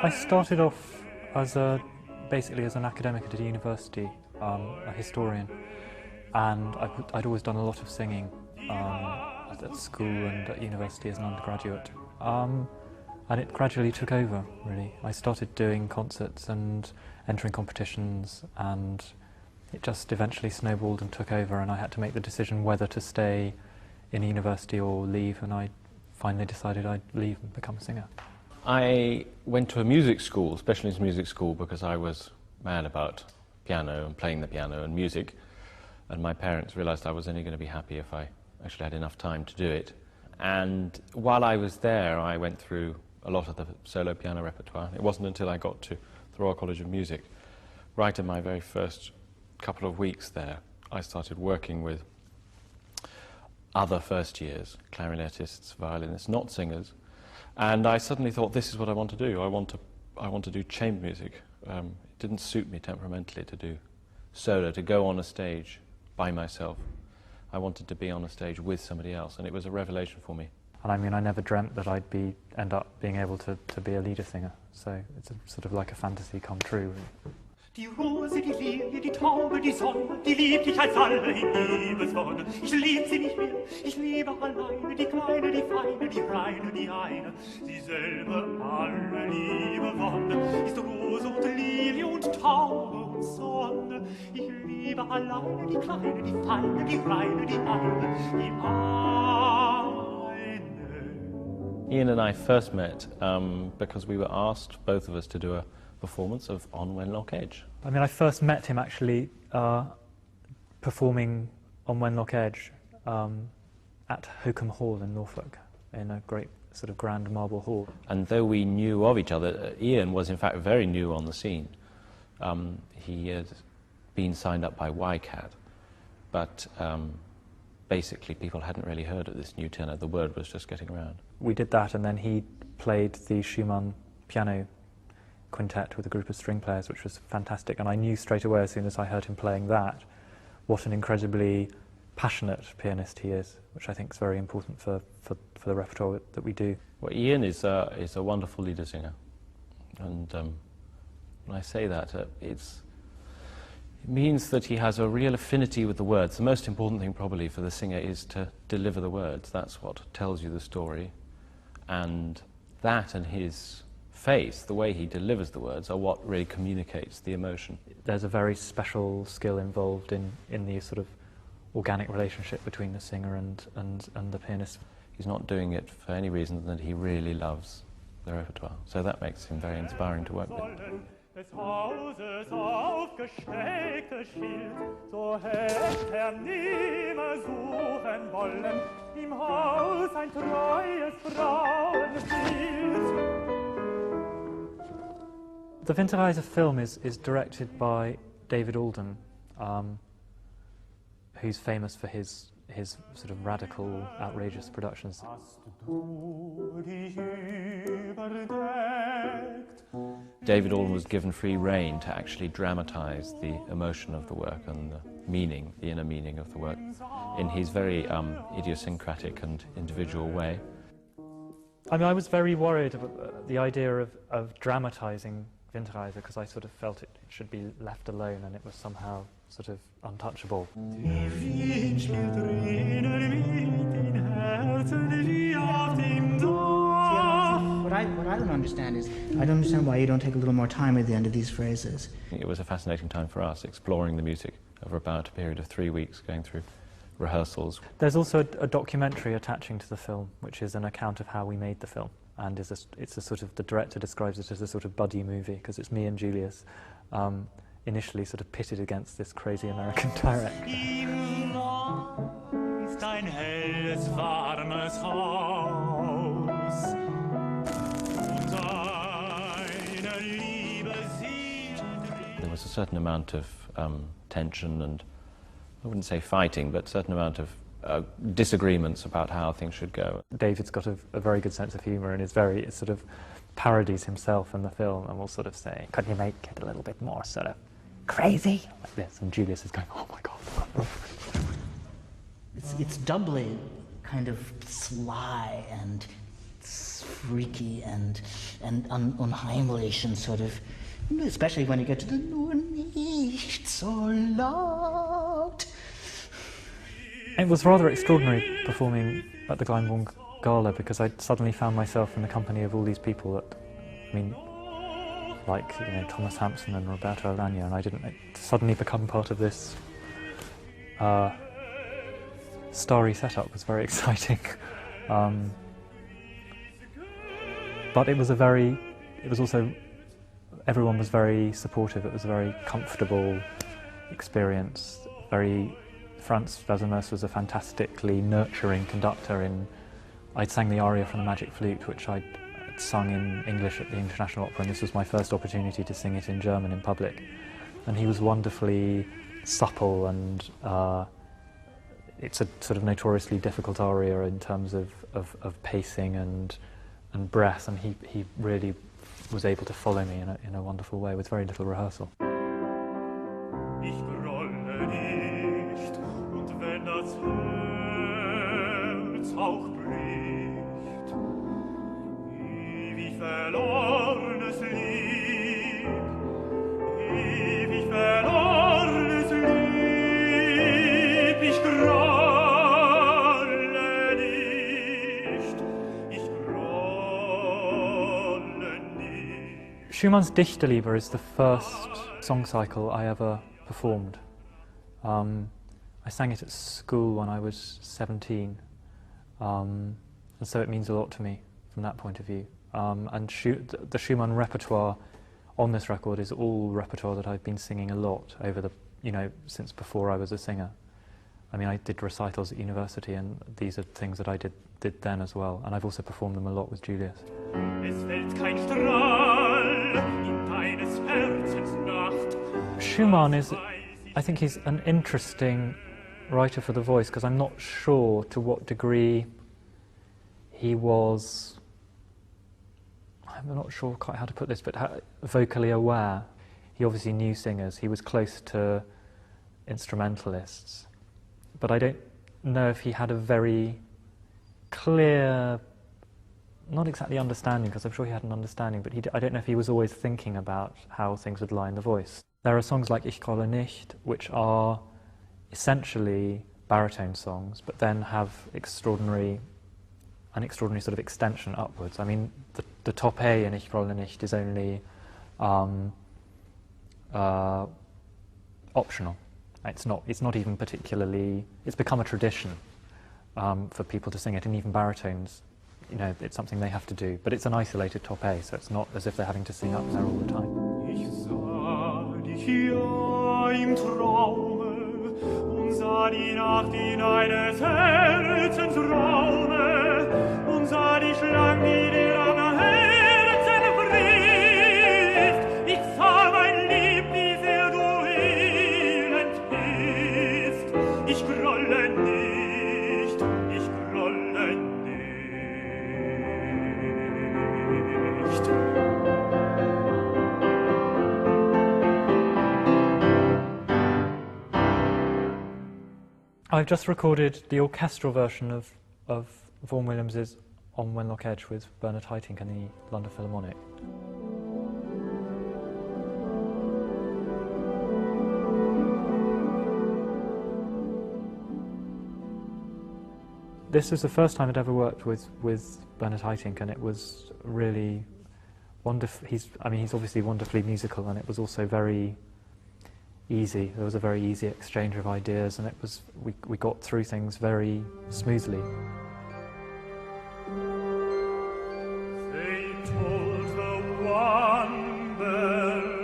I started off as basically as an academic at a university, a historian, and I'd always done a lot of singing at school and at university as an undergraduate, and it gradually took over, really. I started doing concerts and entering competitions, and it just eventually snowballed and took over, and I had to make the decision whether to stay in university or leave, and I finally decided I'd leave and become a singer. I went to a music school, specialist music school, because I was mad about piano and playing the piano and music, and my parents realised I was only going to be happy if I actually had enough time to do it. And while I was there, I went through a lot of the solo piano repertoire. It wasn't until I got to the Royal College of Music, right in my very first couple of weeks there, I started working with other first years, clarinetists, violinists, not singers, and I suddenly thought, this is what I want to do. I want to do chamber music. It didn't suit me temperamentally to do solo, to go on a stage by myself. I wanted to be on a stage with somebody else, and it was a revelation for me. And I mean, I never dreamt that I'd end up being able to be a leader singer, so it's sort of like a fantasy come true, really. Die Rose, die Lilie, die Taube, die Sonne, die liebt ich als alle in Liebeswonne. Ich lieb sie nicht mehr, ich liebe alleine, die Kleine, die Feine, die Reine, die eine. Sie selber alle Liebe Wonne, ist Rose und Lilie und Taube und Sonne. Ich liebe alleine, die Kleine, die Feine, die Reine, die eine, die eine. Ian and I first met because we were asked, both of us, to do a performance of On Wenlock Edge. I mean, I first met him actually performing on Wenlock Edge at Hookham Hall in Norfolk, in a great sort of grand marble hall. And though we knew of each other, Ian was in fact very new on the scene. He had been signed up by YCAT, but basically people hadn't really heard of this new tenor. The word was just getting around. We did that, and then he played the Schumann piano quintet with a group of string players, which was fantastic, and I knew straight away as soon as I heard him playing that what an incredibly passionate pianist he is, which I think is very important for the repertoire that we do. Well, Ian is a wonderful leader singer, and when I say that, it means that he has a real affinity with the words. The most important thing probably for the singer is to deliver the words. That's what tells you the story, and that and his face, the way he delivers the words, are what really communicates the emotion. There's a very special skill involved in the sort of organic relationship between the singer and the pianist. He's not doing it for any reason than that he really loves the repertoire, so that makes him very inspiring to work with. Des Hauses aufgestecktes Schild, so hätt nimmer suchen wollen, im Haus ein treues Frauenbild. The Winterreise film is directed by David Alden, who's famous for his sort of radical, outrageous productions. David Alden was given free rein to actually dramatise the emotion of the work and the meaning, the inner meaning of the work, in his very idiosyncratic and individual way. I mean, I was very worried about the idea of dramatising Winterreise, because I sort of felt it should be left alone and it was somehow sort of untouchable. What I don't understand is, I don't understand why you don't take a little more time at the end of these phrases. It was a fascinating time for us, exploring the music over about a period of 3 weeks, going through rehearsals. There's also a documentary attaching to the film, which is an account of how we made the film. And it's a sort of, the director describes it as a sort of buddy movie, because it's me and Julius initially sort of pitted against this crazy American director. There was a certain amount of tension and, I wouldn't say fighting, but a certain amount of disagreements about how things should go. David's got a very good sense of humour and is it sort of parodies himself in the film and will sort of say, could you make it a little bit more sort of crazy like this? And Julius is going, oh my God. It's doubly kind of sly and freaky and unheimlich and sort of, especially when you get to the nur nicht so laut. It was rather extraordinary performing at the Glyndebourne Gala because I suddenly found myself in the company of all these people that, I mean, like, you know, Thomas Hampson and Roberto Alagna, and I didn't suddenly become part of this starry setup was very exciting. But it was also, everyone was very supportive. It was a very comfortable experience. Franz Wesemus was a fantastically nurturing conductor. I'd sang the aria from the Magic Flute, which I'd sung in English at the International Opera, and this was my first opportunity to sing it in German in public. And he was wonderfully supple, and it's a sort of notoriously difficult aria in terms of pacing and breath, and he really was able to follow me in a wonderful way with very little rehearsal. Ich grolle nicht, und wenn das Herz auch bricht, ewig verlorenes Lied, ewig verlorenes Lied, ich grolle nicht, ich grolle nicht. Schumann's Dichterliebe is the first song cycle I ever performed. I sang it at school when I was 17, and so it means a lot to me from that point of view. And the Schumann repertoire on this record is all repertoire that I've been singing a lot over the, since before I was a singer. I mean, I did recitals at university, and these are things that I did then as well, and I've also performed them a lot with Julius. Es fällt kein Strahl in deines Herzens Nacht. Schumann I think he's an interesting writer for the voice, because I'm not sure to what degree he was, I'm not sure quite how to put this, but vocally aware. He obviously knew singers, he was close to instrumentalists, but I don't know if he had a very clear, not exactly understanding, because I'm sure he had an understanding, but I don't know if he was always thinking about how things would lie in the voice. There are songs like Ich grolle nicht, which are essentially baritone songs, but then have an extraordinary sort of extension upwards. I mean, the top A in Ich grolle nicht is only optional. It's not even particularly, it's become a tradition for people to sing it, and even baritones, it's something they have to do, but it's an isolated top A, so it's not as if they're having to sing up there all the time. Ich sah dich hier im Traume und sah die Nacht in eines Herzens Raume und sah dich lang, die dir am Herzen bricht. Ich sah, mein Lieb, wie sehr du elend bist. Ich grolle nicht, ich grolle nicht. I've just recorded the orchestral version of Vaughan Williams's On Wenlock Edge with Bernard Haitink and the London Philharmonic. This is the first time I'd ever worked with Bernard Haitink, and it was really wonderful. He's obviously wonderfully musical, and it was also very easy. There was a very easy exchange of ideas, and we got through things very smoothly. They told the one bell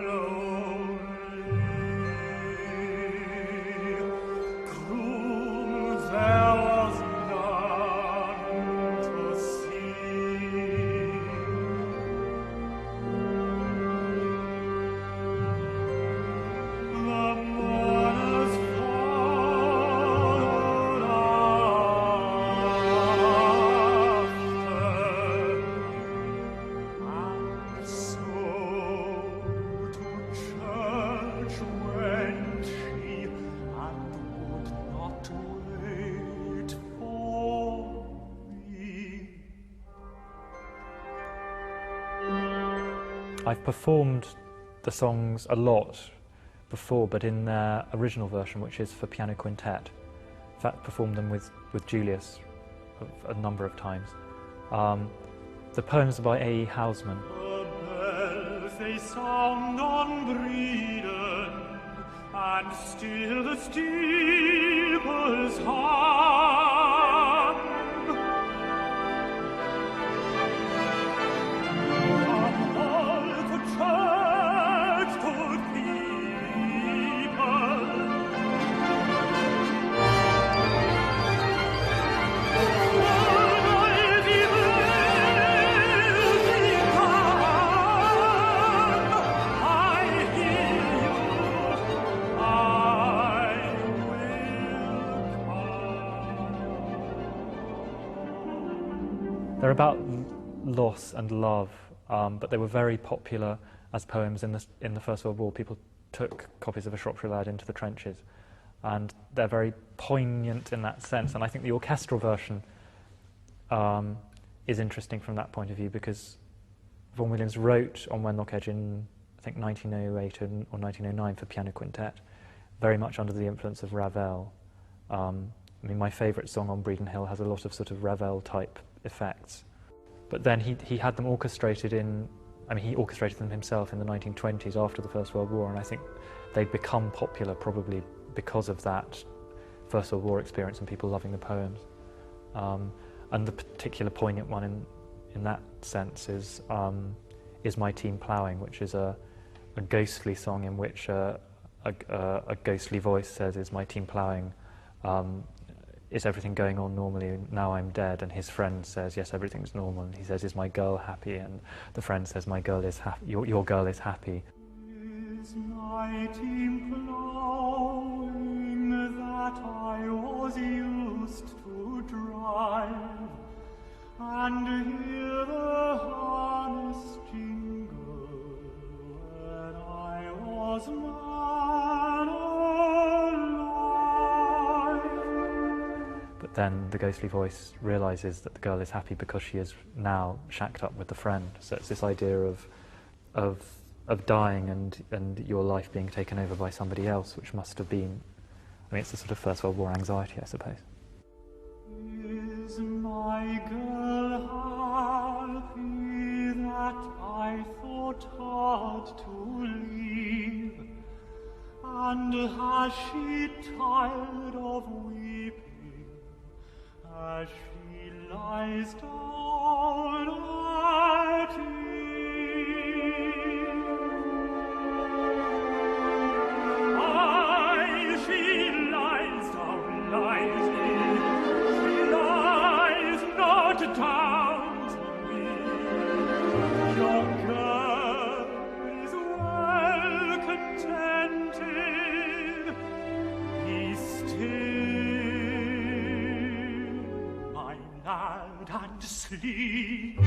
only, Krumm there was none to see. The mourners followed on. I've performed the songs a lot before, but in their original version, which is for piano quintet. In fact, performed them with Julius a number of times. The poems are by A.E. Hausmann. The bells they sound on Bredon, and still the steeples hum. From hall to church to people, They're about loss and love, but they were very popular as poems in the First World War. People took copies of A Shropshire Lad into the trenches, and they're very poignant in that sense. And I think the orchestral version is interesting from that point of view, because Vaughan Williams wrote on Wenlock Edge in, I think, 1908 or 1909 for piano quintet, very much under the influence of Ravel. I mean, my favourite song on Bredon Hill has a lot of sort of Ravel-type effects. But then he had them orchestrated in, I mean, he orchestrated them himself in the 1920s after the First World War, and I think they'd become popular probably because of that First World War experience and people loving the poems. And the particular poignant one in that sense is My Team Ploughing, which is a ghostly song in which a ghostly voice says, "Is my team ploughing? Is everything going on normally? Now I'm dead." And his friend says, "Yes, everything's normal." And he says, "Is my girl happy?" And the friend says, "My girl is happy. Your girl is happy." Is my team ploughing that I was used to drive, and hear the harness jingle when I was man alive. But then the ghostly voice realises that the girl is happy because she is now shacked up with the friend. So it's this idea of dying and your life being taken over by somebody else, which must have been, I mean, it's the sort of First World War anxiety, I suppose. Is my girl happy that I thought hard to leave? And has she tired of weeping as she lies down at eve? Aye, she lies down, lies down to me. Your girl is well contented. Be still, my lad, and sleep.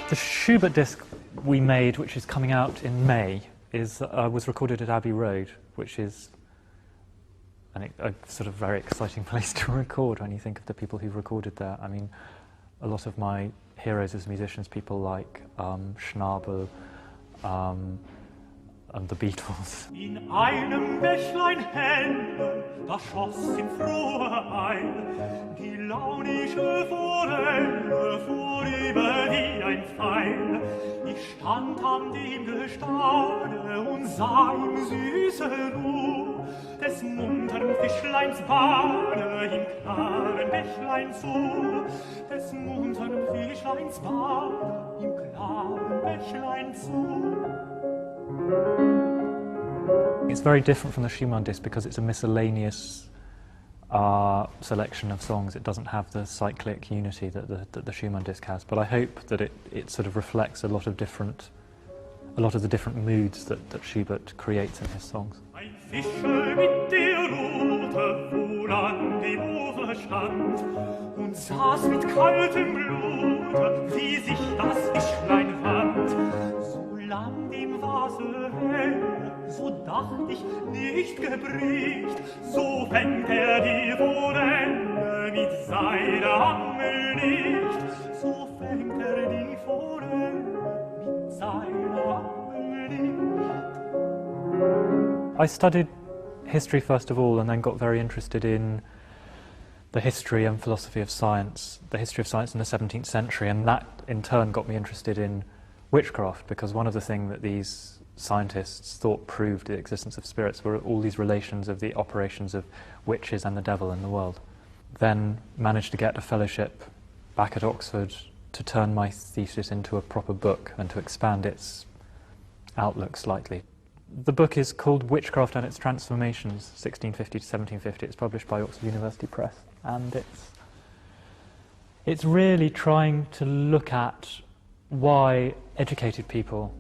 The Schubert disc we made, which is coming out in May, was recorded at Abbey Road, which is a sort of very exciting place to record when you think of the people who've recorded there. I mean, a lot of my heroes as musicians, people like Schnabel and the Beatles. In einem Bächlein helle, da schoss in froher Eil die launische Forelle vorüber wie ein Pfeil. Ich stand an dem Gestade und sah im süße Ruh des munteren Fischleins Bade im klaren Bächlein zu, des munteren Fischleins Bade im klaren Bächlein zu. It's very different from the Schumann disc because it's a miscellaneous selection of songs. It doesn't have the cyclic unity that the Schumann disc has. But I hope that it sort of reflects a lot of the different moods that Schubert creates in his songs. Ein Fischer mit der Rute wohl an dem Ufer stand und saß mit kaltem Blute, wie sich das Fischlein wand. Solang dem Wasser hell, so dacht ich nicht gebricht, so fängt die Forelle mit seiner Angel nicht, so fängt die I studied history first of all and then got very interested in the history and philosophy of science, the history of science in the 17th century, and that in turn got me interested in witchcraft, because one of the things that these scientists thought proved the existence of spirits were all these relations of the operations of witches and the devil in the world. Then managed to get a fellowship back at Oxford to turn my thesis into a proper book and to expand its outlook slightly. The book is called Witchcraft and Its Transformations, 1650 to 1750. It's published by Oxford University Press, and it's really trying to look at why educated people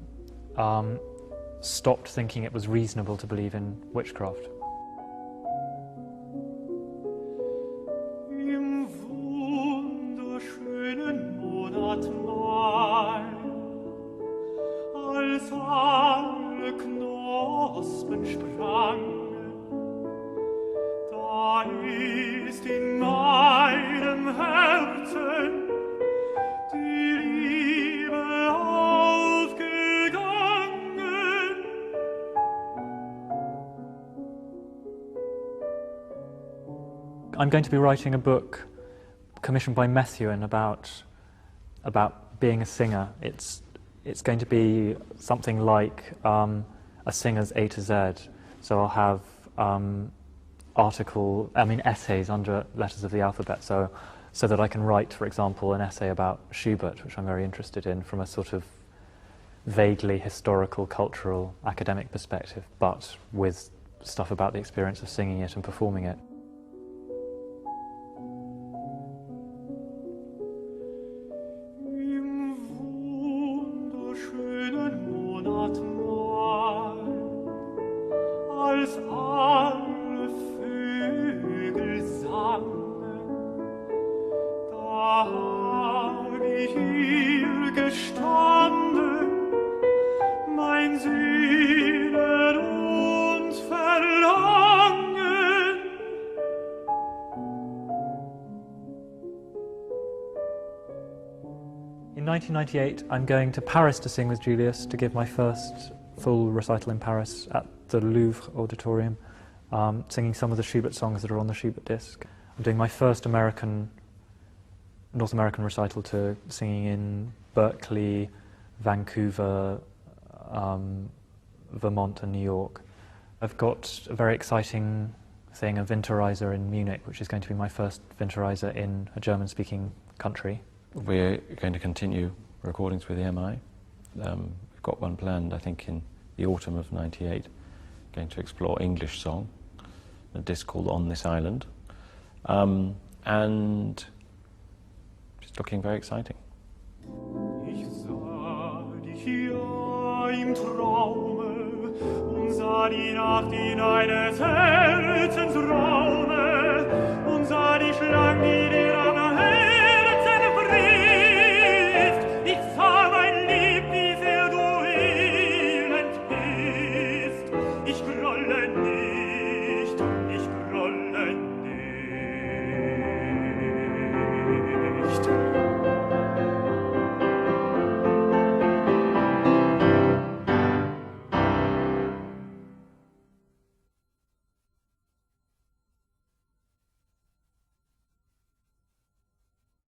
stopped thinking it was reasonable to believe in witchcraft. Im wunderschönen Monat Mai, als alle Knospen sprangen, da ist in meinem Herzen die Liebe aufgegangen. I'm going to be writing a book commissioned by Methuen about being a singer. It's going to be something like a singer's A to Z. So I'll have essays under letters of the alphabet, so that I can write, for example, an essay about Schubert, which I'm very interested in, from a sort of vaguely historical, cultural, academic perspective, but with stuff about the experience of singing it and performing it. Im wunderschönen Monat Mai, als alle Vögel sangen, da hab ich hier gestanden, mein Sehnen und Verlangen. In 1998, I'm going to Paris to sing with Julius, to give my first full recital in Paris at the Louvre Auditorium, singing some of the Schubert songs that are on the Schubert disc. I'm doing my first North American recital to singing in Berkeley, Vancouver, Vermont and New York. I've got a very exciting thing, a Winterreise in Munich, which is going to be my first Winterreise in a German-speaking country. We're going to continue recordings with the MI. We've got one planned, I think, in the autumn of '98, going to explore English song, a disc called On This Island, and it's looking very exciting. Ich sah dich ja im Traume und sah die Nacht in eines Herzens Raume und sah dich lang, die